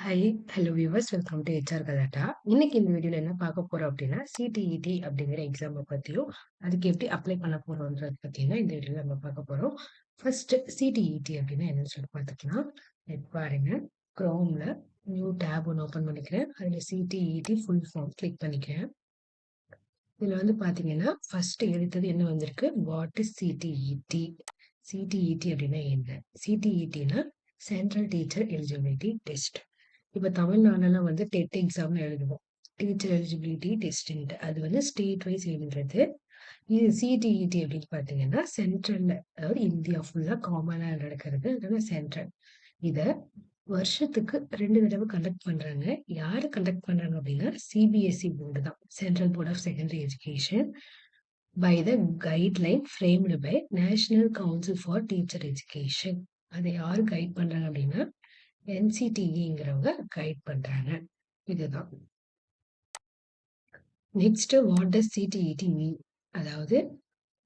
Hi, hello viewers, welcome to HR கலாட்டா. இன்னைக்கு இந்த வீடியோல என்ன பார்க்க போறோம் அப்படின்னா, சிடிஇடி அப்படிங்கிற எக்ஸாமை பத்தியும், அதுக்கு எப்படி அப்ளை பண்ண போறோம்ன்றத பத்தியும் தான் இந்த வீடியோல நம்ம பார்க்க போறோம். ஃபர்ஸ்ட் சிடிஇடி அப்படின்னா என்னன்னு சொல்லி பார்த்துக்கலாம். இப்போ பாருங்க, குரோம்ல நியூ டேப் ஒன்று ஓப்பன் பண்ணிக்கிறேன். அதில் சிடிஇடி ஃபுல் ஃபார்ம் கிளிக் பண்ணிக்கிறேன். இதில் வந்து பார்த்தீங்கன்னா, ஃபர்ஸ்ட் எடுத்தது என்ன வந்திருக்கு, வாட் இஸ் சிடிஇடி. சிடிஇடி அப்படின்னா என்ன? சிடிஇடினா சென்ட்ரல் டீச்சர் எலிஜிபிலிட்டி டெஸ்ட். இப்ப தமிழ்நாடுலாம் வந்து டெட் எக்ஸாம்னு எழுதுவோம். டீச்சர் எலிஜிபிலிட்டி டெஸ்ட்ன்ட்டு. அது வந்து ஸ்டேட் வைஸ் எழுதுறது. இது சிடிஇடி அப்படின்னு பார்த்தீங்கன்னா, சென்ட்ரல்ல, அதாவது இந்தியா ஃபுல்லா காமனா நடக்கிறது. அதனால சென்ட்ரல். இத வருஷத்துக்கு 2 தடவை கண்டக்ட் பண்றாங்க. யாரு கண்டக்ட் பண்றாங்க அப்படின்னா, சிபிஎஸ்இ போர்டு தான். Central board of secondary education by the guideline framed by national council for teacher education. அதை யாரு கைட் பண்றாங்க அப்படின்னா, என்சிடிஇங்கிறவங்க கைட் பண்றாங்க. இதுதான். Next what does CTET mean? அதாவது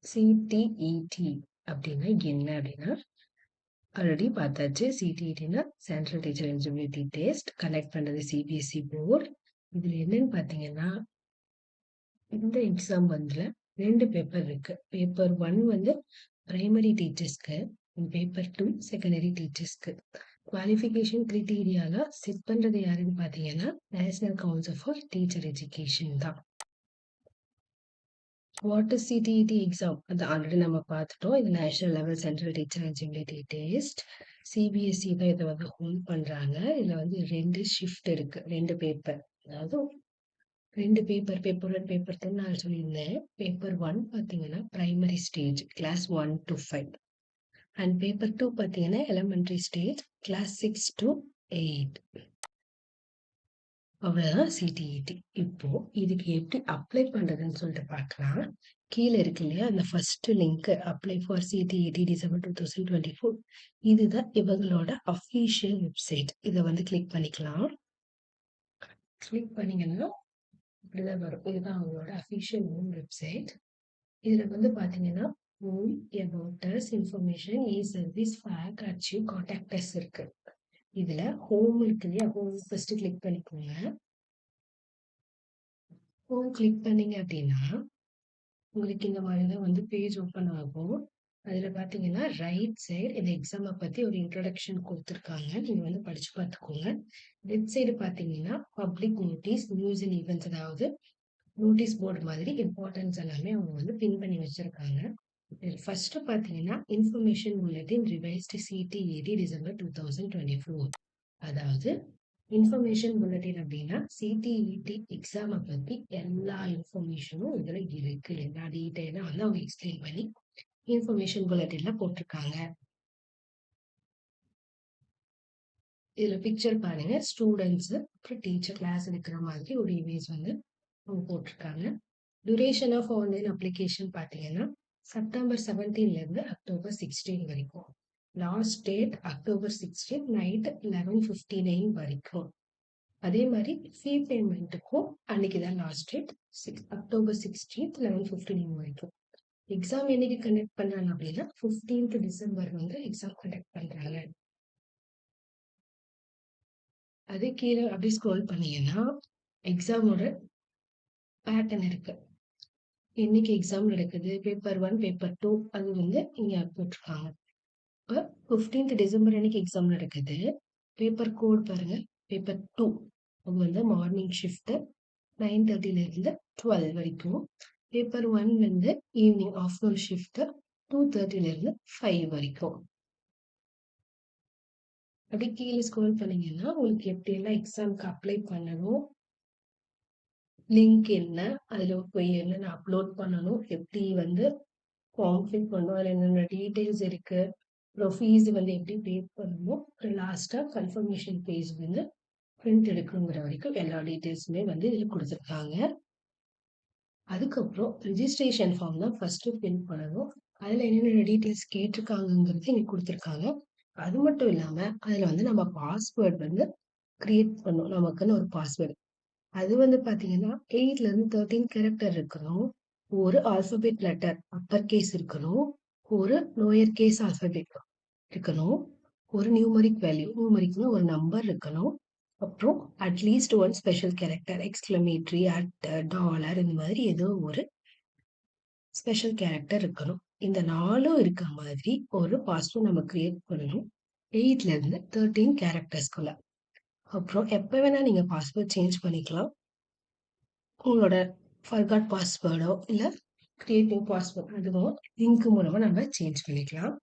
சிடிஇடி அப்படின்னா என்ன அப்படின்னா, ஆல்ரெடி பார்த்தாச்சு. சிடிஇடினா central teacher eligibility test, conduct பண்றது சிபிஎஸ்இ போர்டு. இதுல என்னன்னு பாத்தீங்கன்னா, இந்த எக்ஸாம் வந்து 2 பேப்பர் இருக்கு. பேப்பர் 1 வந்து பிரைமரி டீச்சர்ஸ்க்கு, பேப்பர் 2 செகண்டரி டீச்சர்ஸ்க்கு. குவாலிஃபிகேஷன் கிரிட்டீரியால செட் பண்றது யாருன்னு பாத்தீங்கன்னா, national council for teacher education தான். What is CTET exam? அது ஆல்ரெடி நம்ம பார்த்துட்டோம். இது national level central teacher eligibility test. CBSE தான் இதை வந்து ஹோல்ட் பண்றாங்க. இதுல வந்து 2 ஷிஃப்ட் இருக்கு, 2 பேப்பர். அதாவது 2 பேப்பர், பேப்பர் 1 பேப்பர் 2 நான் சொல்லியிருந்தேன். பேப்பர் 1 பாத்தீங்கன்னா primary stage class 1 to 5. And paper 2 பாத்தீங்கன்னா எலிமெண்டரி ஸ்டேஜ் கிளாஸ் 6 to 8. அவ்வளவுதான் சிடிஇடி. இப்போ இதுக்கு எப்படி அப்ளை பண்றதுன்னு சொல்லிட்டு பார்க்கலாம். கீழே இருக்கு இல்லையா, அந்த first link apply for CTET December 2024. இதுதான் இவங்களோட அஃபீஷியல் வெப்சைட். இதை வந்து கிளிக் பண்ணிக்கலாம். கிளிக் பண்ணீங்கன்னா இப்படிதான் வரும். இதுதான் அவங்களோட அஃபீஷியல் ஹோம் வெப்சைட். இதுல வந்து பாத்தீங்கன்னா home, about us, information, E service, fake, achieve, contact as இருக்கு. இதுல ஹோம் இருக்கு இல்லையா, ஹோம் ஃபர்ஸ்ட் கிளிக் பண்ணிக்கோங்க. ஹோம் கிளிக் பண்ணீங்க அப்படின்னா உங்களுக்கு இந்த மாதிரி தான் வந்து பேஜ் ஓப்பன் ஆகும். அதுல பாத்தீங்கன்னா ரைட் சைடு இந்த எக்ஸாமை பத்தி ஒரு இன்ட்ரோடக்ஷன் கொடுத்துருக்காங்க. நீங்க வந்து படிச்சு பார்த்துக்கோங்க. லெஃப்ட் சைடு பாத்தீங்கன்னா public notice, news and events, அதாவது நோட்டீஸ் போர்டு மாதிரி இம்பார்ட்டன்ஸ் எல்லாமே அவங்க வந்து பின் பண்ணி வச்சிருக்காங்க. ஃபர்ஸ்ட் பாத்தீங்கன்னா information bulletin revised CTET December 2024. அதாவது இன்ஃபர்மேஷன் புல்லட்டின் அப்படின்னா சிடிஇடி எக்ஸாமை பத்தி எல்லா இன்ஃபர்மேஷனும் இதுல இருக்கு. எல்லா டீட்டெயிலும் வந்து அவங்க எக்ஸ்பிளைன் பண்ணி இன்ஃபர்மேஷன் புல்லட்டின்ல போட்டிருக்காங்க. இதுல பிக்சர் பாருங்க, ஸ்டூடெண்ட்ஸ் அப்புறம் டீச்சர் கிளாஸ் எடுக்கிற மாதிரி ஒரு இமேஜ் வந்து அவங்க போட்டிருக்காங்க. டியூரேஷன் ஆஃப் ஆன்லைன் அப்ளிகேஷன் பாத்தீங்கன்னா செப்டம்பர் 17 இருந்து அக்டோபர் 16 வரைக்கும். லாஸ்ட் டேட் அக்டோபர் 16 நைட் 11:59 வரைக்கும். அதே மாதிரி ஃபீ பேமெண்ட்டுக்கும் அன்னைக்கு தான் லாஸ்ட் டேட், அக்டோபர் 16 11:59 வரைக்கும். எக்ஸாம் என்னைக்கு கண்டக்ட் பண்றாங்க அப்படின்னா 15th டிசம்பர் வந்து எக்ஸாம் கண்டக்ட் பண்றாங்க. அது கீழே அப்படியே ஸ்க்ரோல் பண்ணீங்கன்னா எக்ஸாமோட பேட்டர்ன் இருக்கு. என்னைக்கு எக்ஸாம் நடக்குது, பேப்பர் 1 பேப்பர் 2 அது வந்து இங்க போட்டிருக்காங்க. இப்போ 15th டிசம்பர் அன்னைக்கு எக்ஸாம் நடக்குது. பேப்பர் கோட் பாருங்க, பேப்பர் 2 அது வந்து மார்னிங் ஷிஃப்ட் 9:30 இருந்து 12 வரைக்கும். பேப்பர் 1 வந்து ஈவினிங் ஆஃப்டர்நூன் ஷிஃப்ட் 2:30 இருந்து 5 வரைக்கும். அப்படி கீழே ஸ்க்ரோல் பண்ணீங்கன்னா உங்களுக்கு எப்படி எல்லாம் எக்ஸாம்க்கு அப்ளை பண்ணணும், லிங்க் என்ன, அதுல போய் என்னென்ன அப்லோட் பண்ணணும், எப்படி வந்து ஃபார்ம் ஃபில் பண்ணணும், அதுல என்னென்ன டீடைல்ஸ் இருக்கு, அப்புறம் ஃபீஸ் வந்து எப்படி பே பண்ணணும், லாஸ்டா கன்ஃபர்மேஷன் பேஜ் வந்து பிரிண்ட் எடுக்கணுங்கிற வரைக்கும் எல்லா டீடைல்ஸுமே வந்து இதுல கொடுத்துருக்காங்க. அதுக்கப்புறம் ரிஜிஸ்ட்ரேஷன் ஃபார்ம் தான் ஃபர்ஸ்ட் ஃபில் பண்ணணும். அதுல என்னென்ன டீடைல்ஸ் கேட்டிருக்காங்கிறது இங்க கொடுத்துருக்காங்க. அது மட்டும் இல்லாம அதுல வந்து நம்ம பாஸ்வேர்ட் வந்து கிரியேட் பண்ணணும். நமக்குன்னு ஒரு பாஸ்வேர்டு. அது வந்து பாத்தீங்கன்னா 8ல இருந்து 13 கேரக்டர் இருக்கணும். ஒரு ஆல்பபெட் லெட்டர் அப்பர் கேஸ் இருக்கணும். ஒரு லோயர் கேஸ் ஆல்பபெட் இருக்கணும். ஒரு நியூமரிக் வேல்யூ, நியூமரிக்னு ஒரு நம்பர் இருக்கணும். அப்புறம் at least one special character exclamatory, dollar இந்த மாதிரி ஏதோ ஒரு ஸ்பெஷல் கேரக்டர் இருக்கணும். இந்த 4ம் இருக்க மாதிரி ஒரு பாஸ்வேர்ட் நம்ம கிரியேட் பண்ணணும். 8ல இருந்து 13 கேரக்டர்ஸ்குள்ள. அப்புறம் எப்ப வேணா நீங்க பாஸ்வேர்ட் சேஞ்ச் பண்ணிக்கலாம். உங்களோட ஃபர்காட் பாஸ்வேர்டோ இல்ல கிரியேட் நியூ பாஸ்வேர்ட் அதுவும் லிங்க் மூலமா நம்ம சேஞ்ச் பண்ணிக்கலாம்.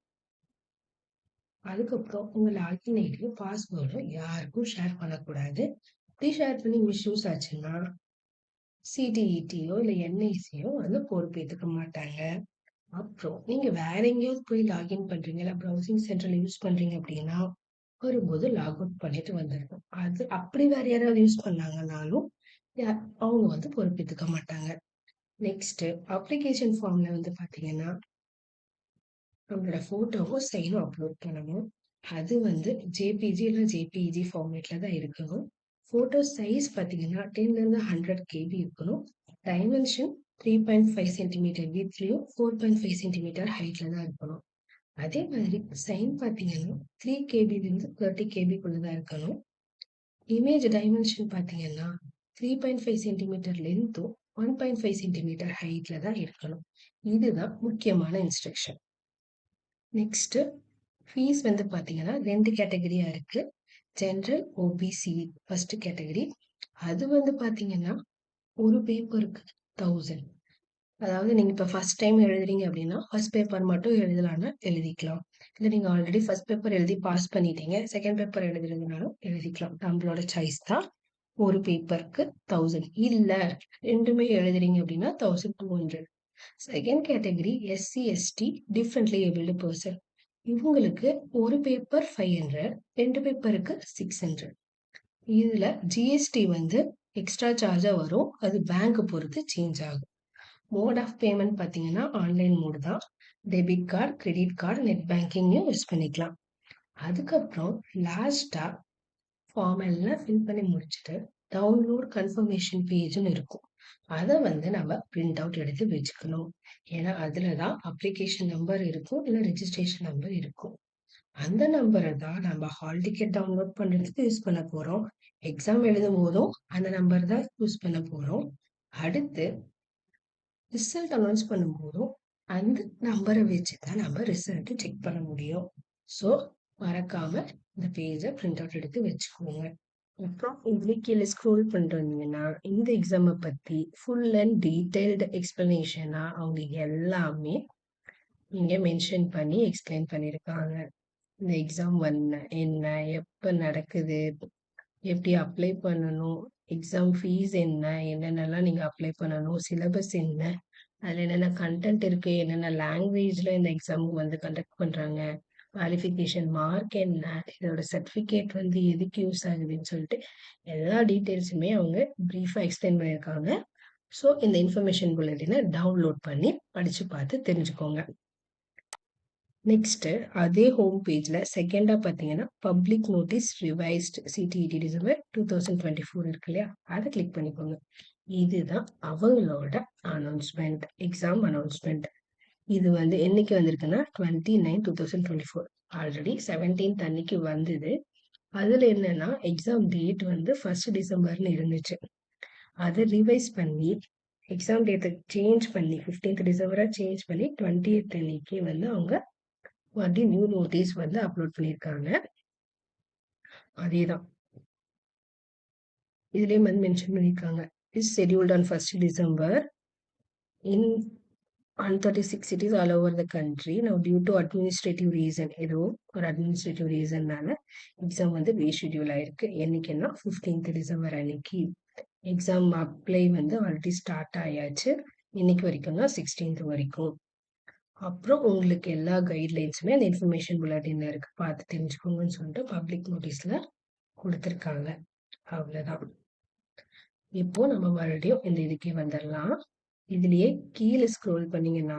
அதுக்கப்புறம் உங்க லாகின் ஐடியும் பாஸ்வேர்டும் யாருக்கும் ஷேர் பண்ணக்கூடாது. அப்படி ஷேர் பண்ணி மிஸ்யூஸ் ஆச்சுன்னா சிடிஇடியோ இல்ல என்ஐசியோ வந்து பொறுப்பேற்றுக்க மாட்டாங்க. அப்புறம் நீங்க வேற எங்கேயாவது போய் லாகின் பண்றீங்க இல்ல ப்ரௌசிங் சென்டர்ல யூஸ் பண்றீங்க அப்படின்னா வரும்போது லாக் அவுட் பண்ணிட்டு வந்துடணும். அது அப்படி வேற யாராவது யூஸ் பண்ணாங்கனாலும் அவங்க வந்து பொறுப்பேற்றுக்க மாட்டாங்க. நெக்ஸ்ட் அப்ளிகேஷன் ஃபார்ம்ல வந்து பாத்தீங்கன்னா நம்மளோட ஃபோட்டோவும் சைனும் அப்லோட் பண்ணணும். அது வந்து ஜேபிஜி இல்ல ஜேபிஇஜி ஃபார்மேட்ல தான் இருக்கணும். ஃபோட்டோ சைஸ் பார்த்தீங்கன்னா 10ல இருந்து 100 கேபி இருக்கணும். டைமென்ஷன் 3.5 சென்டிமீட்டர் வித்லயும் 4.5 சென்டிமீட்டர் ஹைட்ல தான் இருக்கணும். அதே மாதிரி சைன் பார்த்தீங்கன்னா 3 கேபிலிருந்து 30 கேபிக்குள்ள தான் இருக்கணும். இமேஜ் டைமென்ஷன் பார்த்தீங்கன்னா 3.5 சென்டிமீட்டர் லென்த்தும் 1.5 சென்டிமீட்டர் ஹைட்ல தான் இருக்கணும். இதுதான் முக்கியமான இன்ஸ்ட்ரக்ஷன். நெக்ஸ்ட் ஃபீஸ் வந்து பார்த்தீங்கன்னா 2 கேட்டகரியா இருக்கு. General, OBC first category. அது வந்து பார்த்தீங்கன்னா ஒரு பேப்பருக்கு 1000. அதாவது நீங்க இப்ப ஃபர்ஸ்ட் டைம் எழுதுறீங்க அப்படின்னா ஃபர்ஸ்ட் பேப்பர் மட்டும் எழுதலாம்னா எழுதிக்கலாம். இல்ல நீங்க ஆல்ரெடி ஃபர்ஸ்ட் பேப்பர் எழுதி பாஸ் பண்ணிட்டீங்க, செகண்ட் பேப்பர் எழுதுறதுனாலும் எழுதிக்கலாம். நம்மளோட சாய்ஸ் தான். ஒரு பேப்பருக்கு 1000. இல்ல 2மே எழுதுறீங்க அப்படின்னா 1200. Second category SC, ST differently abled person. இவங்களுக்கு ஒரு பேப்பர் 500, 2 பேப்பருக்கு 600. இதுல ஜிஎஸ்டி வந்து எக்ஸ்ட்ரா சார்ஜா வரும். அது பேங்க் பொறுத்து சேஞ்ச் ஆகும். மோட் ஆஃப் பேமெண்ட் பார்த்தீங்கன்னா ஆன்லைன் மோடு தான். Debit card, credit card, net பேங்கிங்கும் யூஸ் பண்ணிக்கலாம். அதுக்கப்புறம் லாஸ்டா ஃபார்ம் எல்லாம் ஃபில் பண்ணி முடிச்சுட்டு டவுன்லோட் கன்ஃபர்மேஷன் பேஜ்னு இருக்கும். அதை வந்து நம்ம பிரிண்ட் அவுட் எடுத்து வச்சுக்கணும். ஏன்னா அதுல தான் அப்ளிகேஷன் நம்பர் இருக்கும் இல்ல ரெஜிஸ்ட்ரேஷன் நம்பர் இருக்கும். அந்த நம்பரை தான் நம்ம ஹால் டிக்கெட் டவுன்லோட் பண்றதுக்கு யூஸ் பண்ண போறோம். எக்ஸாம் எழுதும் போதும் அந்த நம்பர் தான் யூஸ் பண்ண போறோம். அடுத்து ரிசல்ட் அனௌன்ஸ் பண்ணும்போதும் அந்த நம்பரை வச்சு தான் நம்ம ரிசல்ட் செக் பண்ண முடியும். ஸோ மறக்காம இந்த பேஜை பிரிண்ட் அவுட் எடுத்து வச்சுக்கோங்க. அப்புறம் இதுல கீழே ஸ்க்ரோல் பண்றீங்கன்னா இந்த எக்ஸாமை பத்தி ஃபுல் அண்ட் டீடைல்டு எக்ஸ்பிளனேஷனா அவங்க எல்லாமே இங்க மென்ஷன் பண்ணி எக்ஸ்பிளைன் பண்ணியிருக்காங்க. இந்த எக்ஸாம் என்ன, எப்ப நடக்குது, எப்படி அப்ளை பண்ணணும், எக்ஸாம் ஃபீஸ் என்ன, என்னென்னலாம் நீங்க அப்ளை பண்ணணும், சிலபஸ் என்ன, அதுல என்னென்ன கண்டென்ட் இருக்கு, என்னென்ன லாங்குவேஜ்ல இந்த எக்ஸாமுக்கு வந்து கண்டக்ட் பண்றாங்க, குவாலிஃபிகேஷன் மார்க் என்ன, இதோட சர்டிஃபிகேட் வந்து எதுக்கு யூஸ் ஆகுதுன்னு சொல்லிட்டு எல்லா டீட்டெயில்ஸுமே அவங்க பிரீஃபா எக்ஸ்பிளைன் பண்ணியிருக்காங்க. ஸோ இந்த இன்ஃபர்மேஷன் புல்லட்டினை டவுன்லோட் பண்ணி படிச்சு பார்த்து தெரிஞ்சுக்கோங்க. நெக்ஸ்ட் அதே ஹோம் பேஜ்ல செகண்டா பாத்தீங்கன்னா public notice revised CTET December 2024 இருக்கு இல்லையா, அதை கிளிக் பண்ணிக்கோங்க. இதுதான் அவங்களோட அனௌன்ஸ்மெண்ட், எக்ஸாம் அனௌன்ஸ்மெண்ட். இது வந்து என்னைக்கு வந்திருக்குன்னா 29/2024. ஆல்ரெடி 17th அன்னைக்கு வந்தது. அதுல என்னன்னா எக்ஸாம் டேட் வந்து 1st டிசம்பர்னு இருந்துச்சு. அதை ரிவைஸ் பண்ணி எக்ஸாம் டேட்டை சேஞ்ச் பண்ணி 15th டிசம்பரா சேஞ்ச் பண்ணி 20th அன்னைக்கு வந்து அவங்க மறுபடியும் நியூ நோட்டீஸ் வந்து அப்லோட் பண்ணியிருக்காங்க. அதேதான் இதுலயும் வந்து மென்ஷன் பண்ணியிருக்காங்க. Is scheduled on 1st December in 136 cities all over the country. Now due to administrative reason, ஏதோ ஒரு அட்மினிஸ்ட்ரேட்டிவ் ரீசன்னால எக்ஸாம் வந்து ரீஷெடியூல் ஆயிருக்கு. என்னைக்குன்னா 15th டிசம்பர் அன்னைக்கு. எக்ஸாம் அப்ளை வந்து ஆல்ரெடி ஸ்டார்ட் ஆயாச்சு. இன்னைக்கு வரைக்கும் தான் 16th வரைக்கும். அப்புறம் உங்களுக்கு எல்லா கைட்லைன்ஸுமே அந்த இன்ஃபர்மேஷன் புல்லட்டின்ல இருக்கு, பார்த்து தெரிஞ்சுக்கோங்கன்னு சொல்லிட்டு பப்ளிக் நோட்டீஸ்ல கொடுத்துருக்காங்க. அவ்வளவுதான். இப்போ நம்ம மறுபடியும் இந்த இதுக்கே வந்துடலாம். இதுலயே கீழே ஸ்க்ரோல் பண்ணீங்கன்னா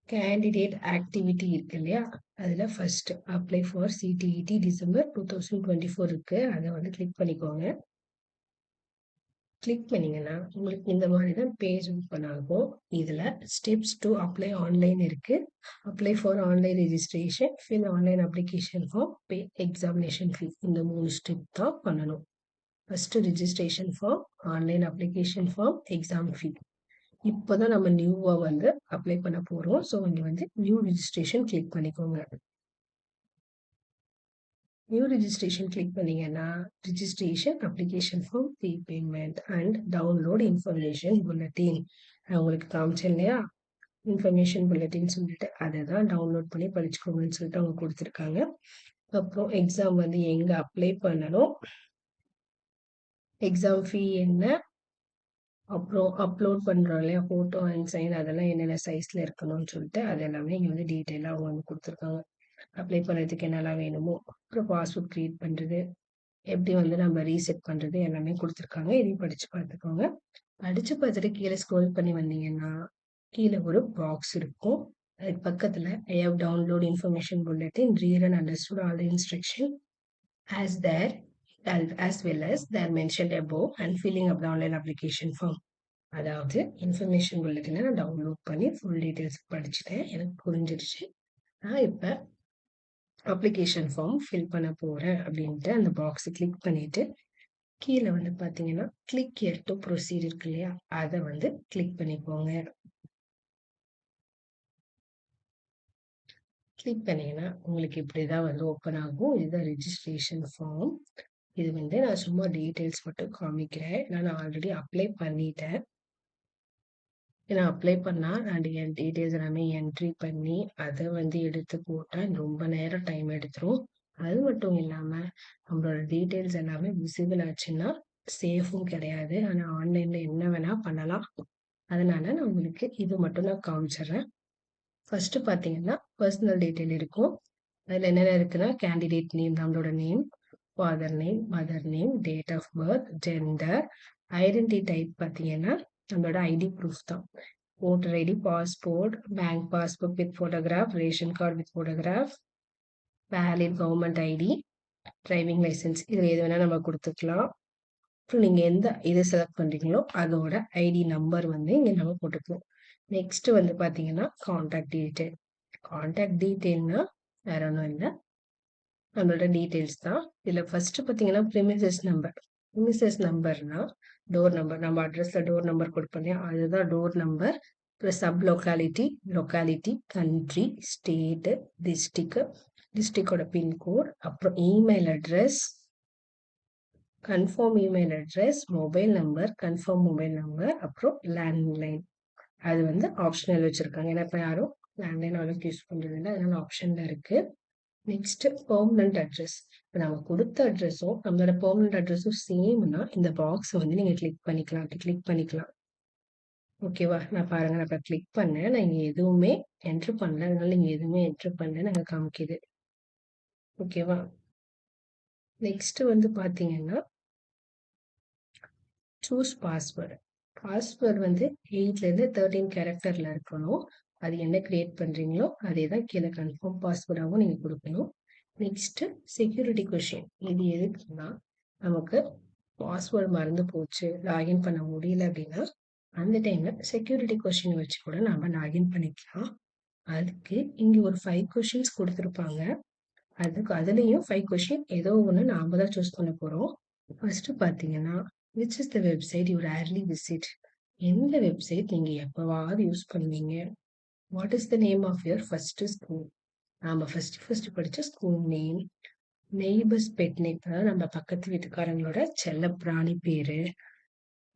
கேண்டிடேட் ஆக்டிவிட்டி இருக்கு இல்லையா, அதுல first apply for CTET December 2024 இருக்கு. அதை வந்து கிளிக் பண்ணிக்கோங்க. கிளிக் பண்ணீங்கன்னா, உங்களுக்கு இந்த மாரி தான் பேஜ் ஓப்பன் ஆகும். இதுல ஸ்டெப்ஸ் டூ அப்ளை ஆன்லைன் இருக்கு. Apply for online registration, fill online application form, pay examination fee. இந்த 3 ஸ்டெப் தான் பண்ணணும். First registration form, online application form, exam fee. இப்பதான் நம்ம நியூவா வந்து அப்ளை பண்ண போறோம். ஸோ இங்க வந்து நியூ ரிஜிஸ்ட்ரேஷன் கிளிக் பண்ணிக்கோங்க. நியூ ரிஜிஸ்ட்ரேஷன் கிளிக் பண்ணீங்கன்னா, registration, application form, fee payment and download information bulletin. உங்களுக்கு காமிச்சேன் இல்லையா? இன்ஃபர்மேஷன் புல்லட்டின் சொல்லிட்டு அதை தான் டவுன்லோட் பண்ணி படிச்சுக்கோங்கன்னு சொல்லிட்டு அவங்க கொடுத்துருக்காங்க. அப்புறம் எக்ஸாம் வந்து எங்க அப்ளை பண்ணணும், எக்ஸாம் ஃபீ என்ன, அப்புறம் அப்லோட் பண்றோம் இல்லையா ஃபோட்டோ அண்ட் சைன், அதெல்லாம் என்னென்ன சைஸ்ல இருக்கணும்னு சொல்லிட்டு அது எல்லாமே இங்க வந்து டீட்டெயிலாக அவங்க வந்து கொடுத்துருக்காங்க. அப்ளை பண்ணுறதுக்கு என்னெல்லாம் வேணுமோ, அப்புறம் பாஸ்போர்ட் கிரியேட் பண்றது, எப்படி வந்து நம்ம ரீசெட் பண்றது எல்லாமே கொடுத்துருக்காங்க. இதையும் படிச்சு பார்த்துக்கோங்க. படிச்சு பார்த்துட்டு கீழே ஸ்க்ரோல் பண்ணி வந்தீங்கன்னா, கீழே ஒரு பாக்ஸ் இருக்கும். அதுக்கு பக்கத்துல I have download information bulletin, read and understood all the instruction as there as well as they are mentioned above and filling up the online application form. அதாவது இன்ஃபர்மேஷன் புல்லட்டினை நான் டவுன்லோட் பண்ணி ஃபுல் டீட்டெயில்ஸ் படிச்சுட்டேன். எனக்கு புரிஞ்சிருச்சு. நான் இப்போ application form fill பண்ண போறேன் அப்படின்ட்டு அந்த பாக்ஸை கிளிக் பண்ணிட்டு கீழே வந்து பார்த்தீங்கன்னா கிளிக் ஹியர் டு ப்ரொசீட் இருக்கு இல்லையா, அதை வந்து கிளிக் பண்ணிக்கோங்க. கிளிக் பண்ணீங்கன்னா உங்களுக்கு இப்படிதான் வந்து ஓப்பன் ஆகும். இதுதான் ரிஜிஸ்ட்ரேஷன் ஃபார்ம். இது வந்து நான் சும்மா டீட்டெயில்ஸ் மட்டும் காமிக்கிறேன். நான் ஆல்ரெடி அப்ளை பண்ணிட்டேன். ஏன்னா அப்ளை பண்ணா நான் என் டீட்டெயில்ஸ் எல்லாமே என்ட்ரி பண்ணி அதை வந்து எடுத்து போட்டா ரொம்ப நேரம் டைம் எடுத்துரும். அது மட்டும் இல்லாம நம்மளோட டீட்டெயில்ஸ் எல்லாமே விசிபிள் ஆச்சுன்னா சேஃபும் கிடையாது. ஆனா ஆன்லைன்ல என்ன வேணா பண்ணலாம். அதனால நான் உங்களுக்கு இது மட்டும் நான் காமிச்சிடுறேன். ஃபர்ஸ்ட் பாத்தீங்கன்னா பர்சனல் டீட்டெயில் இருக்கும். அதுல என்னென்ன இருக்குன்னா கேண்டிடேட் நேம், நம்மளோட name, father name, mother name, date of birth, gender, identity type பார்த்தீங்கன்னா நம்மளோட ஐடி ப்ரூஃப் தான். voter ID, passport, bank passbook with photograph, ration card with photograph, valid government ID, driving licence. இது எது வேணா நம்ம கொடுத்துக்கலாம். அப்புறம் நீங்க எந்த இதை செலக்ட் பண்றீங்களோ அதோட ஐடி நம்பர் வந்து இங்க நம்ம போட்டுக்கலாம். நெக்ஸ்ட் வந்து பாத்தீங்கன்னா கான்டாக்ட் டீடைல். கான்டாக்ட் டீடைல்னா வேற ஒன்றும் இல்லை, நம்மளோட டீடைல்ஸ் தான். இதுல ஃபர்ஸ்ட் பாத்தீங்கன்னா ப்ரிமிசஸ் நம்பர். ப்ரிமிசஸ் நம்பர்னா டோர் நம்பர். நம்ம அட்ரஸ்ல டோர் நம்பர் கொடுப்போம் இல்லையா, அதுதான் டோர் நம்பர். அப்புறம் sub locality, locality, country, state, district, டிஸ்ட்ரிக்டோட பின்கோட், அப்புறம் email address, confirm email address, mobile number, confirm mobile number, அப்புறம் லேண்ட்லைன். அது வந்து ஆப்ஷனல் வச்சிருக்காங்க. ஏன்னா இப்போ யாரும் லேண்ட்லைன் அவ்வளோக்கு யூஸ் பண்றது இல்லை, அதனால ஆப்ஷன்ல இருக்கு. Next permanent address. இப்போ நம்ம கொடுத்த அட்ரஸும் நம்மளோட பெர்மனன்ட் அட்ரஸும் சேம்னா இந்த பாக்ஸ் வந்து நீங்க கிளிக் பண்ணிக்கலாம். ஓகேவா? நான் பாருங்க, நான் இப்போ கிளிக் பண்ணேன். நான் இங்க எதுவுமே என்ட்ரு பண்ணல, அதனால நீங்க எதுவுமே என்ட்ரு பண்ணல நாங்க காமிக்குது. ஓகேவா? நெக்ஸ்ட் வந்து பாத்தீங்கன்னா சூஸ் பாஸ்வேர்டு. பாஸ்வேர்டு வந்து 8ல இருந்து 13 கேரக்டர்ல இருக்கணும். அது என்ன கிரியேட் பண்றீங்களோ அதே தான் கீழே கன்ஃபார்ம் பாஸ்வேர்டாகவும் நீங்க கொடுக்கணும். Next security question. இது எதுக்குன்னா நமக்கு பாஸ்வேர்டு மறந்து போச்சு, லாகின் பண்ண முடியல அப்படின்னா அந்த டைம்ல செக்யூரிட்டி கொஷின் வச்சு கூட நாம லாகின் பண்ணிக்கலாம். அதுக்கு இங்க ஒரு 5 கொஷின்ஸ் கொடுத்துருப்பாங்க. அதுலயும் 5 கொஷின் ஏதோ ஒண்ணு நாம தான் சூஸ் பண்ண போறோம். ஃபர்ஸ்ட் பாத்தீங்கன்னா which is the website you rarely visit. எந்த வெப்சைட் நீங்க எப்பவாவது யூஸ் பண்ணுவீங்க. What is the name of your first school. நாம ஃபர்ஸ்ட் படிச்ச school name. Neighbours pet name, அதாவது நம்ம பக்கத்து வீட்டுக்காரங்களோட செல்ல பிராணி பேரு.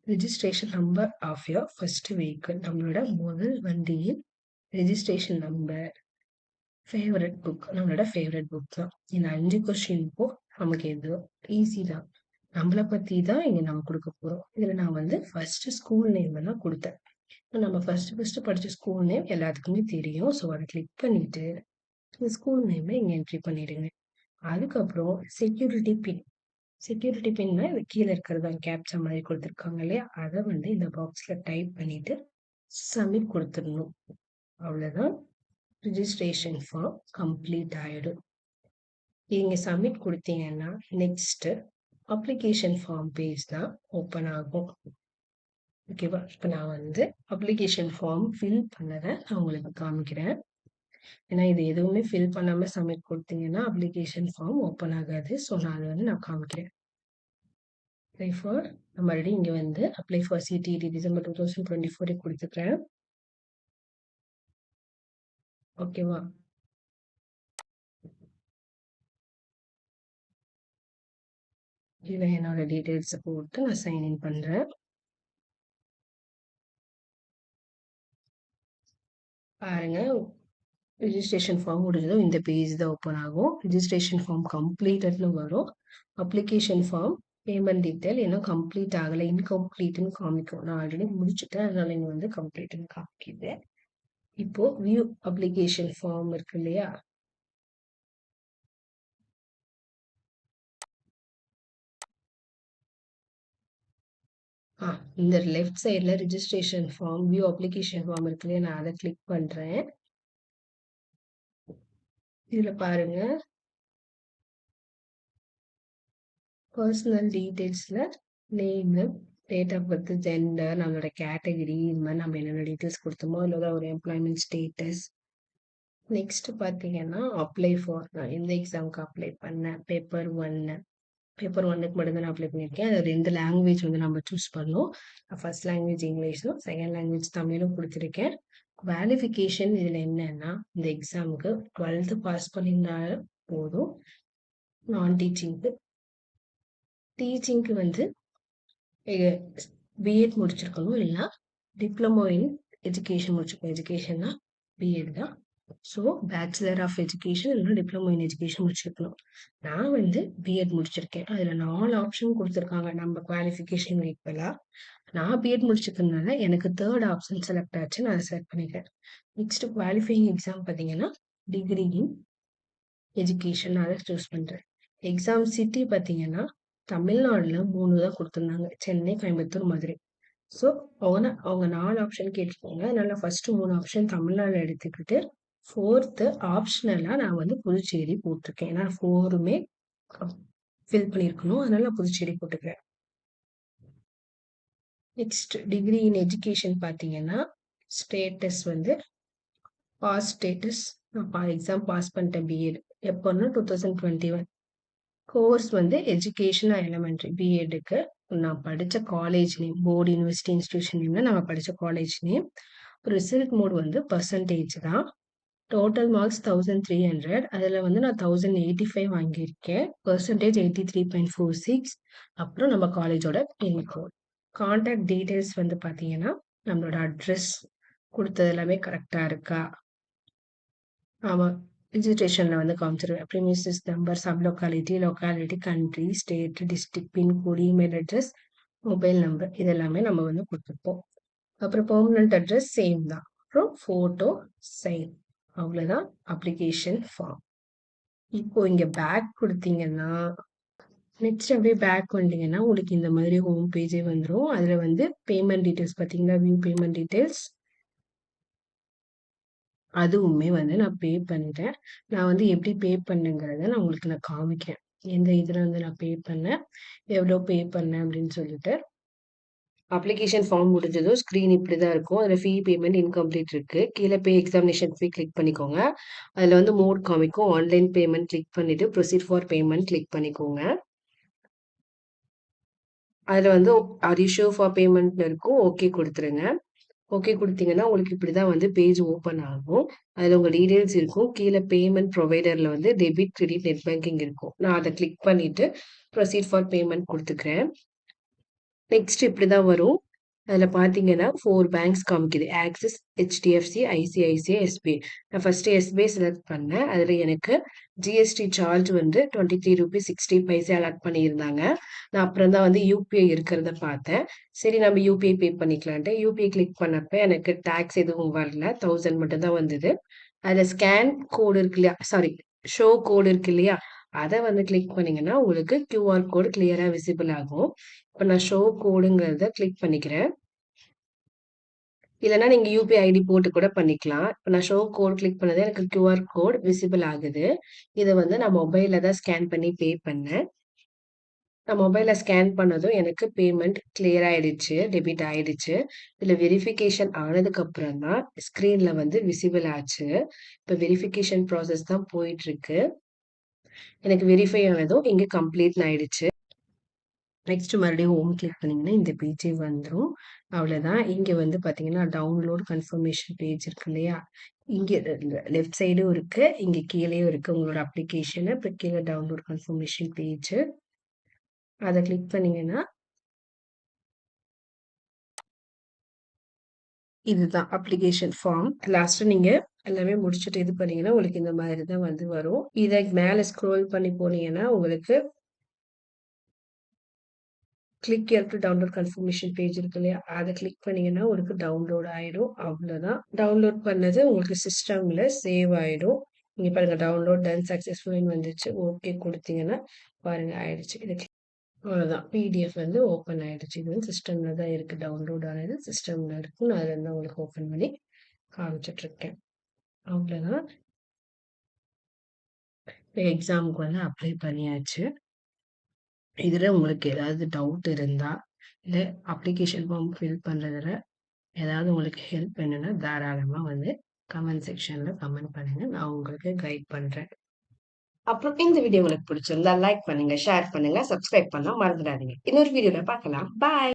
Registration number of your first vehicle, நம்மளோட முதல் வண்டியின் ரெஜிஸ்ட்ரேஷன் நம்பர். ஃபேவரட் புக், நம்மளோட ஃபேவரட் புக் தான். இந்த 5 கொஸ்டினுக்கும் நமக்கு எது ஈஸி தான். நம்மளை பத்தி தான் இங்க நம்ம கொடுக்க போறோம். இதுல நான் வந்து ஃபர்ஸ்ட் ஸ்கூல் நேம் எல்லாம் கொடுத்தேன். நம்ம ஃபர்ஸ்ட் படிச்ச ஸ்கூல் நேம் எல்லாத்துக்குமே தெரியும். ஸோ அதை கிளிக் பண்ணிட்டு ஸ்கூல் நேமை இங்க என்ட்ரி பண்ணிடுங்க. அதுக்கப்புறம் செக்யூரிட்டி பின். செக்யூரிட்டி பின்னா இது கீழே இருக்கிறதா கேப்சா மாதிரி கொடுத்துருக்காங்க இல்லையா, அதை வந்து இந்த பாக்ஸ்ல டைப் பண்ணிட்டு சப்மிட் கொடுத்துடணும். அவ்வளவுதான், ரிஜிஸ்ட்ரேஷன் ஃபார்ம் கம்ப்ளீட் ஆயிடும். நீங்க சப்மிட் கொடுத்தீங்கன்னா நெக்ஸ்ட் அப்ளிகேஷன் ஃபார்ம் பேஜ் தான் ஓப்பன் ஆகும். ஓகேவா? இப்ப நான் வந்து அப்ளிகேஷன் ஃபார்ம் ஃபில் பண்ணத நான் உங்களுக்கு காமிக்கிறேன். ஏன்னா இது எதுவுமே ஃபில் பண்ணாம சப்மிட் குடுத்தீங்கன்னா, அப்ளிகேஷன் ஃபார்ம் ஓப்பன் ஆகாது. ஸோ நான் அத வந்து நான் காமிக்கிறேன். அப்ளை ஃபார் நான் மறுபடியும் இங்க வந்து அப்ளை ஃபார் சிடிஇடி டிசம்பர் 2024 குடுத்துக்கிறேன். ஓகேவா? இதுல என்னோட டீட்டெயில்ஸ போட்டு நான் சைன் இன் பண்றேன். பாருங்க, ரிஜிஸ்ட்ரேஷன் ஃபார்ம் முடிஞ்சதும் இந்த பேஜ் தான் ஓப்பன் ஆகும். ரிஜிஸ்ட்ரேஷன் ஃபார்ம் கம்ப்ளீட்டட்னு வரும். அப்ளிகேஷன் ஃபார்ம், பேமெண்ட் டீட்டெயில் இன்னும் கம்ப்ளீட் ஆகல. இன்கம்ப்ளீட்ன்னு காமிக்கும். நான் ஆல்ரெடி முடிச்சுட்டேன். அதனால இங்க வந்து கம்ப்ளீட்ன்னு காமிக்குது. இப்போ வியூ அப்ளிகேஷன் ஃபார்ம் இருக்கு இல்லையா? இந்த லெஃப்ட் சைடுல registration form, view application form இருக்கு இல்லையா? நான் அத கிளிக் பண்றேன். இதுல பாருங்க, பர்சனல் டீட்டெயில்ஸ்ல name, date of birth, gender, நம்மளோட கேட்டகரி, இந்த மாதிரி நம்ம என்னென்ன டீட்டெயில்ஸ் கொடுத்தோமோ அதில் ஒரு எம்ப்ளாய்மெண்ட் ஸ்டேட்டஸ். நெக்ஸ்ட் பார்த்தீங்கன்னா அப்ளை ஃபார், நான் இந்த எக்ஸாமுக்கு அப்ளை பண்ணேன். பேப்பர் 1 பேப்பர் 1க்கு மட்டும்தான் நான் அப்ளை பண்ணியிருக்கேன். அது 2 லாங்குவேஜ் வந்து நம்ம சூஸ் பண்ணணும். ஃபர்ஸ்ட் லாங்குவேஜ் இங்கிலீஷும் செகண்ட் லாங்குவேஜ் தமிழும் கொடுத்துருக்கேன். குவாலிஃபிகேஷன் இதில் என்னன்னா, இந்த எக்ஸாமுக்கு 12th பாஸ் பண்ணியிருந்தாலும் போதும். நான் டீச்சிங்க்கு டீச்சிங்க்கு வந்து பிஎட் முடிச்சிருக்கணும், இல்லைன்னா டிப்ளமோ இன் எஜுகேஷன் முடிச்சிருக்கணும். எஜுகேஷன்னா பிஎட் தான். ஸோ பேச்சுலர் ஆஃப் எஜுகேஷன் இல்லைன்னா டிப்ளமோ இன் எஜுகேஷன் முடிச்சிருக்கணும். நான் வந்து பிஎட் முடிச்சிருக்கேன். அதில் 4 ஆப்ஷன் கொடுத்துருக்காங்க நம்ம குவாலிஃபிகேஷன் ஈக்குவலாக. நான் பிஎட் முடிச்சிருக்கனால எனக்கு தேர்ட் ஆப்ஷன் செலக்ட் ஆச்சு. நான் செலக்ட் பண்ணிக்கிறேன். நெக்ஸ்ட் குவாலிஃபையிங் எக்ஸாம் பார்த்தீங்கன்னா டிகிரி இன் எஜுகேஷன் அதை சூஸ் பண்ணுறேன். எக்ஸாம் சிட்டி பார்த்தீங்கன்னா தமிழ்நாடுல 3 தான் கொடுத்துருந்தாங்க. சென்னை, கோயம்புத்தூர், மதுரை. ஸோ அவங்க 4 ஆப்ஷன் கேட்டிருக்காங்க. அதனால ஃபர்ஸ்ட் 3 ஆப்ஷன் தமிழ்நாடு எடுத்துக்கிட்டு 4th ஆப்ஷனலா நான் வந்து புதுச்சேரி போட்டிருக்கேன். ஏன்னா 4மே ஃபில் பண்ணியிருக்கணும். அதனால நான் புதுச்சேரி போட்டுக்கிறேன். நெக்ஸ்ட் டிகிரி இன் எஜுகேஷன் பார்த்தீங்கன்னா ஸ்டேட்டஸ் வந்து பாஸ் ஸ்டேட்டஸ். நான் எக்ஸாம் பாஸ் பண்ணிட்டேன் பிஎட். எப்போன்னா 2021. கோர்ஸ் வந்து எஜுகேஷன் எலிமெண்ட்ரி பிஎட்டுக்கு நான் படித்த college name, board, university, institution நேம்ல நம்ம படித்த காலேஜ் நேம். ரிசல்ட் மோட் வந்து பர்சன்டேஜ் தான். Total marks 1300. அதில் வந்து நான் 1085 வாங்கியிருக்கேன். பர்சன்டேஜ் 83.46. அப்புறம் நம்ம காலேஜோட பின்கோட். கான்டாக்ட் டீட்டெயில்ஸ் வந்து பார்த்தீங்கன்னா நம்மளோட அட்ரஸ் கொடுத்தது எல்லாமே கரெக்டாக இருக்கா? ஆமாம், ரிஜிஸ்ட்ரேஷனில் வந்து காமிச்சிருவேன். Premises number, sub locality, locality, country, state, district, pincode, email address, mobile number, இது எல்லாமே நம்ம வந்து கொடுத்துருப்போம். அப்புறம் பெர்மனன்ட் அட்ரஸ் சேம் தான். அப்புறம் ஃபோட்டோ, சைன், அவ்வளோதான் அப்ளிகேஷன் ஃபார்ம். இப்போ இங்கே பேக் கொடுத்தீங்கன்னா, நெக்ஸ்ட் அப்படியே பேக் வந்தீங்கன்னா உங்களுக்கு இந்த மாதிரி ஹோம் பேஜே வந்துடும். அதில் வந்து பேமெண்ட் டீட்டெயில்ஸ் பார்த்தீங்கன்னா வியூ பேமெண்ட் டீட்டெயில்ஸ், அதுவுமே வந்து நான் பே பண்ணிட்டேன். நான் வந்து எப்படி பே பண்ணேங்கிறத நான் உங்களுக்கு நான் காமிக்கிறேன். எந்த இதில் வந்து நான் பே பண்ணேன், எவ்வளோ பே பண்ணேன் அப்படின்னு சொல்லிட்டு. அப்ளிகேஷன் ஃபார்ம் முடிஞ்சதும் ஸ்க்ரீன் இப்படி தான் இருக்கும். அதில் ஃபீ பேமெண்ட் இன்கம்ப்ளீட் இருக்கு. கீழே பே எக்ஸாமினேஷன் ஃபீ கிளிக் பண்ணிக்கோங்க. அதில் வந்து மோட் காமிக்கும். ஆன்லைன் பேமெண்ட் கிளிக் பண்ணிட்டு ப்ரொசீட் ஃபார் பேமெண்ட் கிளிக் பண்ணிக்கோங்க. அதில் வந்து are you sure for payment இருக்கும். ஓகே கொடுத்துருங்க. ஓகே கொடுத்தீங்கன்னா உங்களுக்கு இப்படி தான் வந்து பேஜ் ஓப்பன் ஆகும். அதில் உங்கள் டீடைல்ஸ் இருக்கும். கீழே பேமெண்ட் ப்ரொவைடரில் வந்து டெபிட், கிரெடிட், நெட் பேங்கிங் இருக்கும். நான் அதை கிளிக் பண்ணிட்டு ப்ரொசீட் ஃபார் பேமெண்ட் கொடுத்துக்கிறேன். நெக்ஸ்ட் இப்படி தான் வரும். அதில் பார்த்தீங்கன்னா 4 பேங்க்ஸ் காமிக்குது. Axis, HDFC, ICICI, SBI. நான் ஃபர்ஸ்ட் எஸ்பிஐ செலக்ட் பண்ணேன். அதில் எனக்கு ஜிஎஸ்டி சார்ஜ் வந்து 23 ரூபீஸ் 60 பைசா அலாட் பண்ணியிருந்தாங்க. நான் அப்புறம் தான் வந்து யூபிஐ இருக்கிறத பார்த்தேன். சரி நம்ம யூபிஐ பே பண்ணிக்கலான்ட்டு யூபிஐ கிளிக் பண்ணப்ப எனக்கு டேக்ஸ் எதுவும் வரல. 1000 மட்டும் தான் வந்தது. அதில் ஸ்கேன் கோடு இருக்கு இல்லையா, சாரி, ஷோ கோடு இருக்கு இல்லையா, அதை வந்து கிளிக் பண்ணீங்கன்னா உங்களுக்கு கியூஆர் கோடு கிளியரா விசிபிள் ஆகும். இப்போ நான் ஷோ கோடுங்கிறத கிளிக் பண்ணிக்கிறேன். இல்லைன்னா நீங்க யூபிஐ ஐடி போட்டு கூட பண்ணிக்கலாம். இப்போ நான் ஷோ கோட் கிளிக் பண்ணது எனக்கு கியூஆர் கோட் விசிபிள் ஆகுது. இதை வந்து நான் மொபைல்ல தான் ஸ்கேன் பண்ணி பே பண்ணேன். நான் மொபைல்ல ஸ்கேன் பண்ணதும் எனக்கு பேமெண்ட் கிளியர் ஆயிடுச்சு. டெபிட் ஆயிடுச்சு. இதுல வெரிஃபிகேஷன் ஆனதுக்கு அப்புறம் தான் ஸ்க்ரீன்ல வந்து விசிபிள் ஆச்சு. இப்ப வெரிஃபிகேஷன் ப்ராசஸ் தான் போயிட்டுருக்கு. எனக்கு வெரிஃபை ஆனதும் இங்க கம்ப்ளீட்ன்னு ஆயிடுச்சு. நெக்ஸ்ட் மறுபடியும் ஹோம் கிளிக் பண்ணீங்கன்னா, இந்த பேஜே வந்துரும். அவ்வளோதான். இங்க வந்து பார்த்தீங்கன்னா, டவுன்லோட் கன்ஃபர்மேஷன் பேஜ் இருக்கு இல்லையா? இங்க லெஃப்ட் சைடும் இருக்கு. இங்க கீழயும் இருக்கு. உங்களோட அப்ளிகேஷனு. இப்ப கீழ டவுன்லோட் கன்ஃபர்மேஷன் பேஜு. அத கிளிக் பண்ணீங்கன்னா, இதுதான் அப்ளிகேஷன் ஃபார்ம். லாஸ்ட்டா நீங்க எல்லாமே முடிச்சுட்டு இது பண்ணீங்கன்னா, உங்களுக்கு இந்த மாதிரி தான் வந்து வரும். இத மேல ஸ்க்ரோல் பண்ணி போனீங்கன்னா, உங்களுக்கு click here to download confirmation page இருக்கு இல்லையா? அத கிளிக் பண்ணீங்கன்னா, உங்களுக்கு டவுன்லோட் ஆயிடும். அவ்வளோதான். டவுன்லோட் பண்ணது உங்களுக்கு சிஸ்டம்ல சேவ் ஆயிடும். இங்க பாருங்க டவுன்லோட் டன் சக்சஸ்ஃபுல்ன்னு வந்துச்சு. ஓகே குடுத்தீங்கன்னா, பாருங்க ஆயிடுச்சு. அவ்வளோதான். பிடிஎஃப் வந்து ஓப்பன் ஆயிடுச்சு. இது வந்து சிஸ்டம்ல தான் இருக்கு. டவுன்லோட் ஆனது சிஸ்டம்ல இருக்கு. நான் அதுலருந்து உங்களுக்கு ஓப்பன் பண்ணி காமிச்சுட்டுருக்கேன். அவ்வளோதான். இப்ப எக்ஸாமுக்கு வந்து அப்ளை பண்ணியாச்சு. இதுல உங்களுக்கு ஏதாவது டவுட் இருந்தா, இல்ல அப்ளிகேஷன் ஃபார்ம் ஃபில் பண்றதுல ஏதாவது உங்களுக்கு ஹெல்ப் வேணும்னா தாராளமா வந்து கமெண்ட் செக்ஷன்ல கமெண்ட் பண்ணுங்க. நான் உங்களுக்கு கைட் பண்றேன். அப்புறம் இந்த வீடியோ உங்களுக்கு பிடிச்சிருந்தா லைக் பண்ணுங்க, ஷேர் பண்ணுங்க, சப்ஸ்கிரைப் பண்ண மறந்துடாதீங்க. இன்னொரு வீடியோல பார்க்கலாம். பாய்.